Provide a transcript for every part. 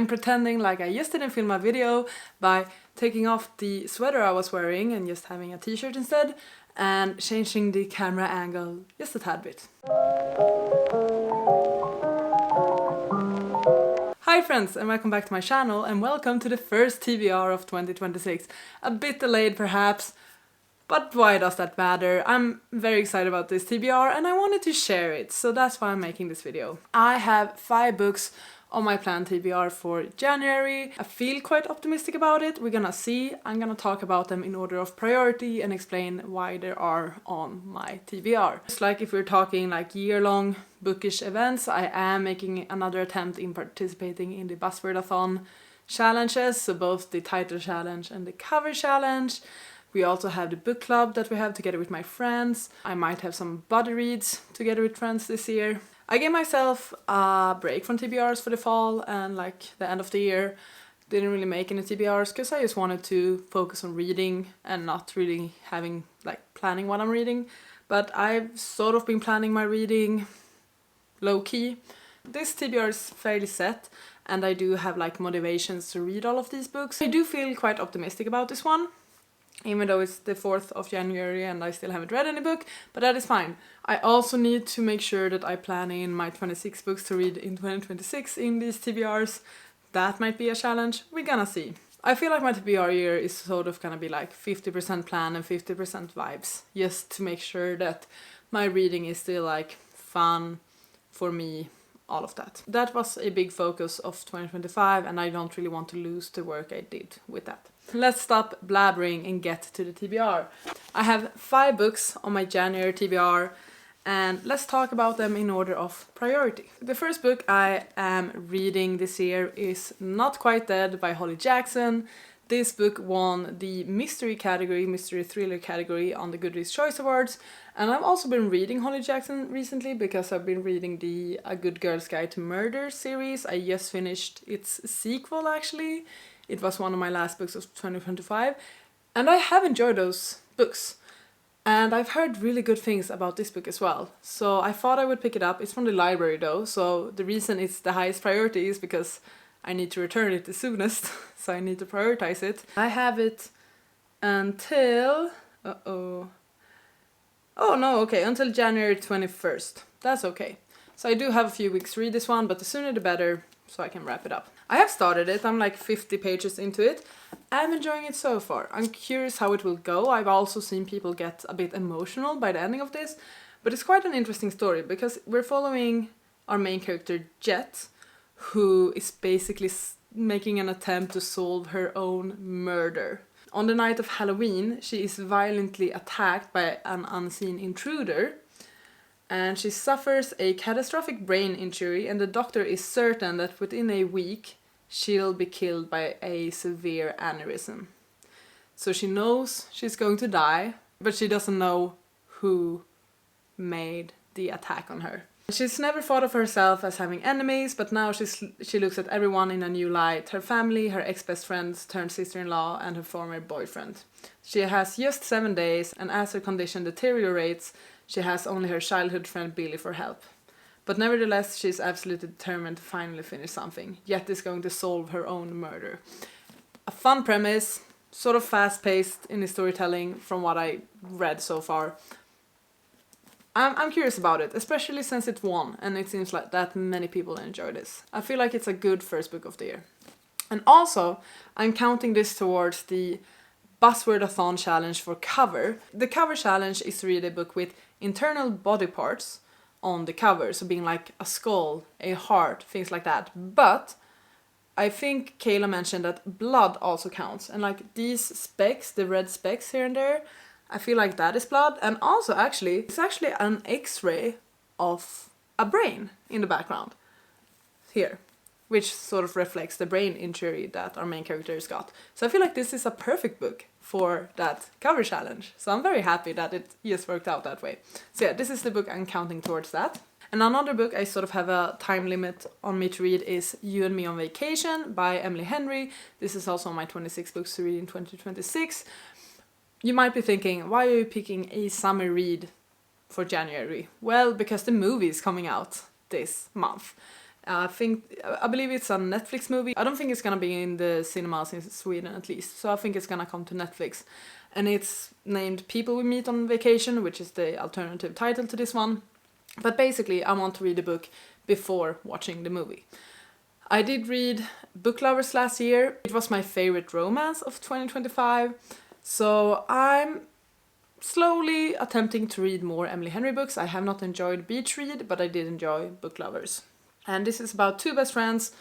I'm pretending like I just didn't film a video by taking off the sweater I was wearing and just having a t-shirt instead, and changing the camera angle just a tad bit. Hi friends, and welcome back to my channel, and welcome to the first TBR of 2026. A bit delayed perhaps, but why does that matter? I'm very excited about this TBR and I wanted to share it, so that's why I'm making this video. I have 5 books on my planned TBR for January. I feel quite optimistic about it. We're gonna see. I'm gonna talk about them in order of priority and explain why they are on my TBR. Just like if we're talking like year-long bookish events, I am making another attempt in participating in the Buzzwordathon challenges, so both the title challenge and the cover challenge. We also have the book club that we have together with my friends. I might have some buddy reads together with friends this year. I gave myself a break from TBRs for the fall and like the end of the year. Didn't really make any TBRs because I just wanted to focus on reading and not really having like planning what I'm reading. But I've sort of been planning my reading low-key. This TBR is fairly set and I do have like motivations to read all of these books. I do feel quite optimistic about this one, even though it's the 4th of January and I still haven't read any book, but that is fine. I also need to make sure that I plan in my 26 books to read in 2026 in these TBRs. That might be a challenge, we're gonna see. I feel like my TBR year is sort of gonna be like 50% plan and 50% vibes, just to make sure that my reading is still like fun for me, all of that. That was a big focus of 2025 and I don't really want to lose the work I did with that. Let's stop blabbering and get to the TBR. I have 5 books on my January TBR and let's talk about them in order of priority. The first book I am reading this year is Not Quite Dead by Holly Jackson. This book won the mystery category, mystery thriller category on the Goodreads Choice Awards. And I've also been reading Holly Jackson recently because I've been reading the A Good Girl's Guide to Murder series. I just finished its sequel actually. It was one of my last books of 2025. And I have enjoyed those books. And I've heard really good things about this book as well. So I thought I would pick it up. It's from the library though, so the reason it's the highest priority is because I need to return it the soonest, so I need to prioritize it. I have it until... until January 21st. That's okay. So I do have a few weeks to read this one, but the sooner the better, so I can wrap it up. I have started it, I'm like 50 pages into it. I'm enjoying it so far. I'm curious how it will go. I've also seen people get a bit emotional by the ending of this, but it's quite an interesting story because we're following our main character Jet, who is basically making an attempt to solve her own murder. On the night of Halloween, she is violently attacked by an unseen intruder, and she suffers a catastrophic brain injury, and the doctor is certain that within a week she'll be killed by a severe aneurysm. So she knows she's going to die, but she doesn't know who made the attack on her. She's never thought of herself as having enemies, but now she looks at everyone in a new light. Her family, her ex-best friends turned sister-in-law, and her former boyfriend. She has just 7 days, and as her condition deteriorates, she has only her childhood friend Billy for help. But nevertheless, she's absolutely determined to finally finish something. Jet is going to solve her own murder. A fun premise, sort of fast-paced in the storytelling from what I read so far. I'm curious about it, especially since it won, and it seems like that many people enjoy this. I feel like it's a good first book of the year. And also, I'm counting this towards the Buzzwordathon challenge for cover. The cover challenge is to read a book with internal body parts on the cover, so being like a skull, a heart, things like that. But I think Kayla mentioned that blood also counts, and like these specks, the red specks here and there, I feel like that is blood. And also actually, it's actually an X-ray of a brain in the background here, which sort of reflects the brain injury that our main characters got. So I feel like this is a perfect book for that cover challenge. So I'm very happy that it just worked out that way. So yeah, this is the book I'm counting towards that. And another book I sort of have a time limit on me to read is You and Me on Vacation by Emily Henry. This is also on my 26 books to read in 2026. You might be thinking, why are you picking a summer read for January? Well, because the movie is coming out this month. I believe it's a Netflix movie. I don't think it's gonna be in the cinemas in Sweden at least, so I think it's gonna come to Netflix. And it's named People We Meet on Vacation, which is the alternative title to this one. But basically, I want to read the book before watching the movie. I did read Book Lovers last year. It was my favorite romance of 2025. So I'm slowly attempting to read more Emily Henry books. I have not enjoyed Beach Read, but I did enjoy Book Lovers. And this is about two best friends,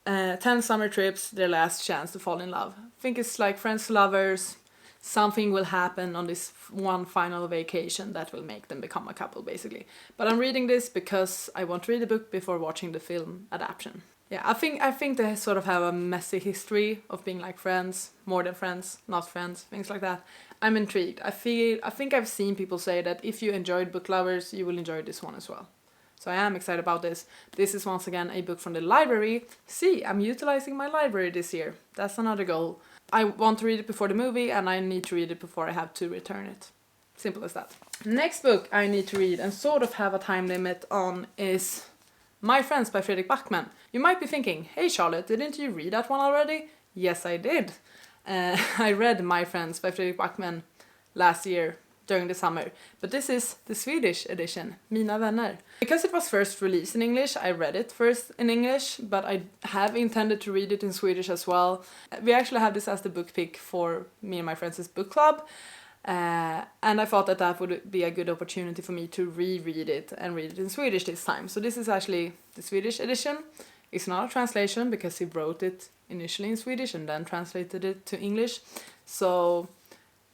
10 summer trips, their last chance to fall in love. I think it's like friends to lovers. Something will happen on this one final vacation that will make them become a couple, basically. But I'm reading this because I want to read the book before watching the film adaptation. Yeah, I think they sort of have a messy history of being like friends, more than friends, not friends, things like that. I'm intrigued. I think I've seen people say that if you enjoyed Book Lovers, you will enjoy this one as well. So I am excited about this. This is once again a book from the library. See, I'm utilizing my library this year. That's another goal. I want to read it before the movie and I need to read it before I have to return it. Simple as that. Next book I need to read and sort of have a time limit on is My Friends by Fredrik Backman. You might be thinking, hey Charlotte, didn't you read that one already? Yes, I did. I read My Friends by Fredrik Backman last year during the summer, but this is the Swedish edition, Mina vänner. Because it was first released in English, I read it first in English, but I have intended to read it in Swedish as well. We actually have this as the book pick for me and my friends' book club, and I thought that would be a good opportunity for me to reread it and read it in Swedish this time. So this is actually the Swedish edition. It's not a translation because he wrote it initially in Swedish and then translated it to English. So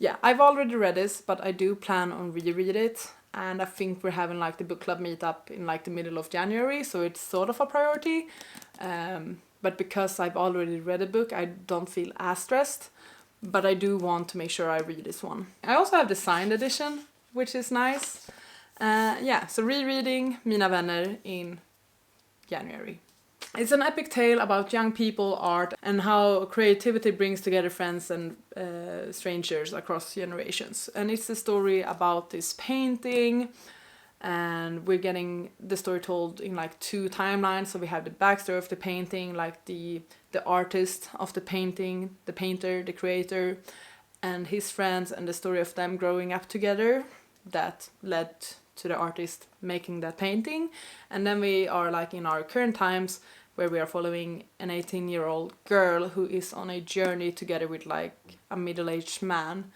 yeah, I've already read this, but I do plan on reread it, and I think we're having like the book club meetup in like the middle of January, so it's sort of a priority. But because I've already read a book, I don't feel as stressed, but I do want to make sure I read this one. I also have the signed edition, which is nice. Yeah, so rereading Mina vänner in January. It's an epic tale about young people, art, and how creativity brings together friends and strangers across generations. And it's a story about this painting, and we're getting the story told in like two timelines. So we have the backstory of the painting, like the artist of the painting, the painter, the creator, and his friends, and the story of them growing up together that led to the artist making that painting. And then we are like in our current times, where we are following an 18-year-old girl who is on a journey together with like a middle-aged man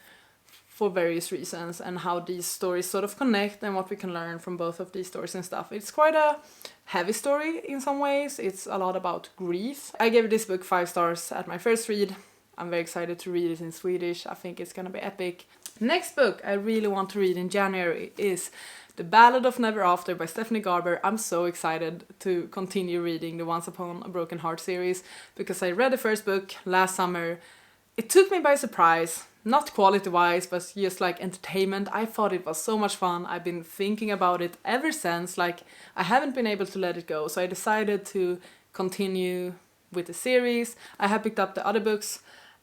for various reasons, and how these stories sort of connect and what we can learn from both of these stories and stuff. It's quite a heavy story in some ways. It's a lot about grief. I gave this book 5 stars at my first read. I'm very excited to read it in Swedish. I think it's gonna be epic. Next book I really want to read in January is The Ballad of Never After by Stephanie Garber. I'm so excited to continue reading the Once Upon a Broken Heart series because I read the first book last summer. It took me by surprise, not quality-wise, but just like entertainment. I thought it was so much fun. I've been thinking about it ever since. Like, I haven't been able to let it go, so I decided to continue with the series. I have picked up the other books,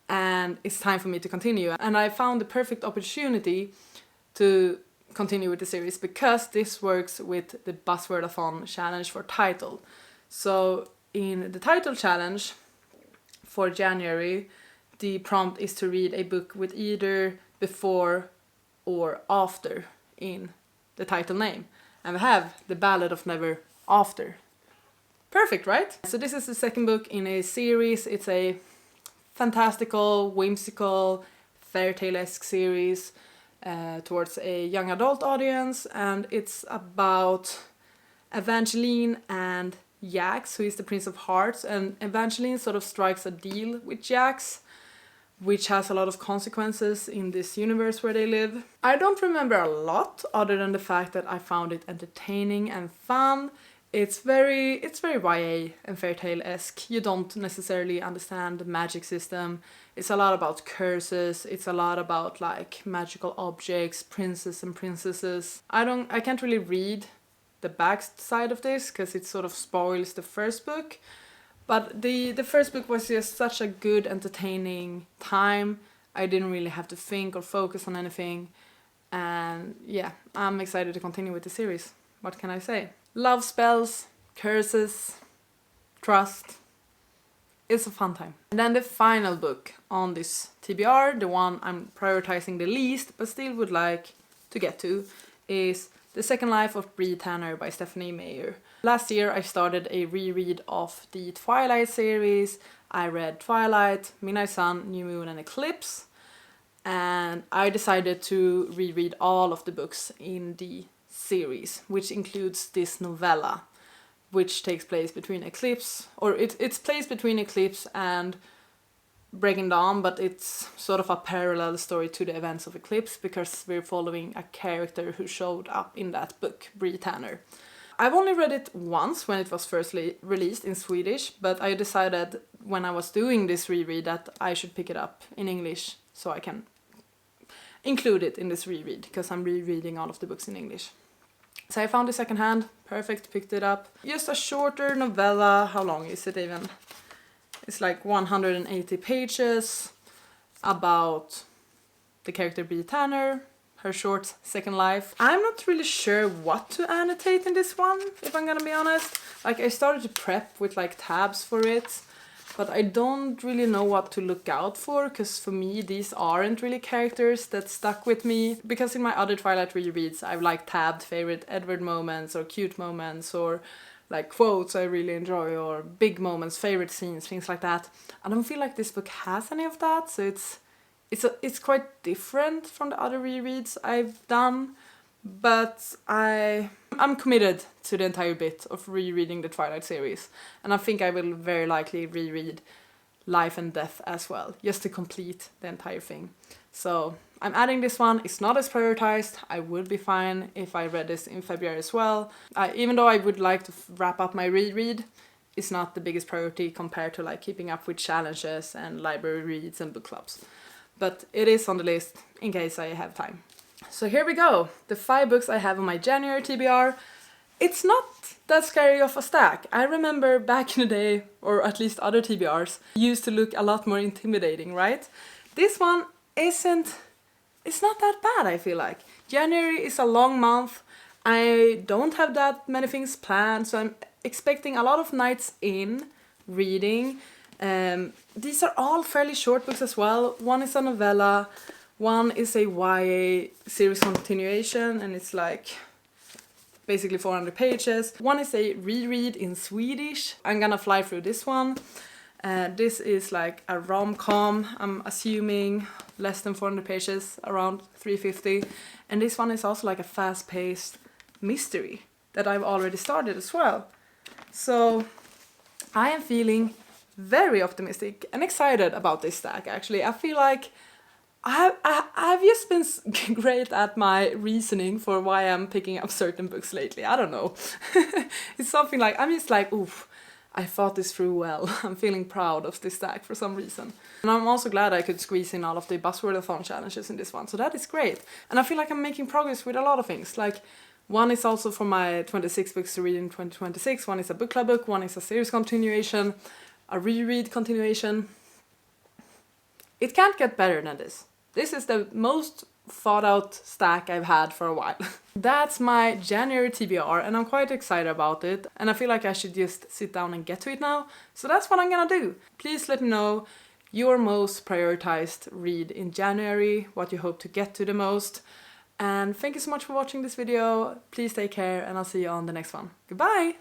and it's time for me to continue. And I found the perfect opportunity to continue with the series because this works with the Buzzwordathon challenge for title. So in the title challenge for January, the prompt is to read a book with either before or after in the title name. And we have The Ballad of Never After. Perfect, right? So this is the second book in a series. It's a fantastical, whimsical, fairy tale-esque series towards a young adult audience, and it's about Evangeline and Jax, who is the Prince of Hearts, and Evangeline sort of strikes a deal with Jax, which has a lot of consequences in this universe where they live. I don't remember a lot other than the fact that I found it entertaining and fun. It's very YA and fairy tale-esque. You don't necessarily understand the magic system. It's a lot about curses. It's a lot about like magical objects, princes and princesses. I can't really read the back side of this because it sort of spoils the first book. But the first book was just such a good, entertaining time. I didn't really have to think or focus on anything. And yeah, I'm excited to continue with the series. What can I say? Love spells, curses, trust. It's a fun time. And then the final book on this TBR, the one I'm prioritizing the least but still would like to get to, is The Second Life of Bree Tanner by Stephanie Meyer. Last year I started a reread of the Twilight series. I read Twilight, Midnight Sun, New Moon and Eclipse, and I decided to reread all of the books in the series, which includes this novella, which takes place between Eclipse, or it's placed between Eclipse and Breaking Dawn, but it's sort of a parallel story to the events of Eclipse because we're following a character who showed up in that book, Bree Tanner. I've only read it once when it was first released in Swedish, but I decided when I was doing this reread that I should pick it up in English so I can include it in this reread because I'm rereading all of the books in English. So I found it secondhand, perfect, picked it up. Just a shorter novella, how long is it even? It's like 180 pages about the character Bree Tanner, her short second life. I'm not really sure what to annotate in this one, if I'm gonna be honest. Like I started to prep with like tabs for it, but I don't really know what to look out for, because for me these aren't really characters that stuck with me. Because in my other Twilight rereads I've like tabbed favorite Edward moments or cute moments or like quotes I really enjoy or big moments, favorite scenes, things like that. I don't feel like this book has any of that, so it's quite different from the other rereads I've done. But I'm committed to the entire bit of rereading the Twilight series, and I think I will very likely reread Life and Death as well, just to complete the entire thing. So I'm adding this one. It's not as prioritized. I would be fine if I read this in February as well. Even though I would like to wrap up my reread, it's not the biggest priority compared to like keeping up with challenges and library reads and book clubs. But it is on the list in case I have time. So here we go, the 5 books I have on my January TBR. It's not that scary of a stack. I remember back in the day, or at least other TBRs, used to look a lot more intimidating, right? This one it's not that bad, I feel like. January is a long month. I don't have that many things planned, so I'm expecting a lot of nights in reading. These are all fairly short books as well. One is a novella. One is a YA series continuation, and it's like basically 400 pages. One is a reread in Swedish. I'm gonna fly through this one. This is like a rom-com, I'm assuming, less than 400 pages, around 350. And this one is also like a fast-paced mystery that I've already started as well. So I am feeling very optimistic and excited about this stack, actually. I feel like I've just been great at my reasoning for why I'm picking up certain books lately. I don't know. It's something like, I'm just like, oof, I thought this through well. I'm feeling proud of this stack for some reason. And I'm also glad I could squeeze in all of the Buzzwordathon challenges in this one, so that is great. And I feel like I'm making progress with a lot of things. Like, one is also for my 26 books to read in 2026, one is a book club book, one is a series continuation, a reread continuation. It can't get better than this. This is the most thought out stack I've had for a while. That's my January TBR, and I'm quite excited about it, and I feel like I should just sit down and get to it now. So that's what I'm gonna do. Please let me know your most prioritized read in January, what you hope to get to the most. And thank you so much for watching this video. Please take care, and I'll see you on the next one. Goodbye!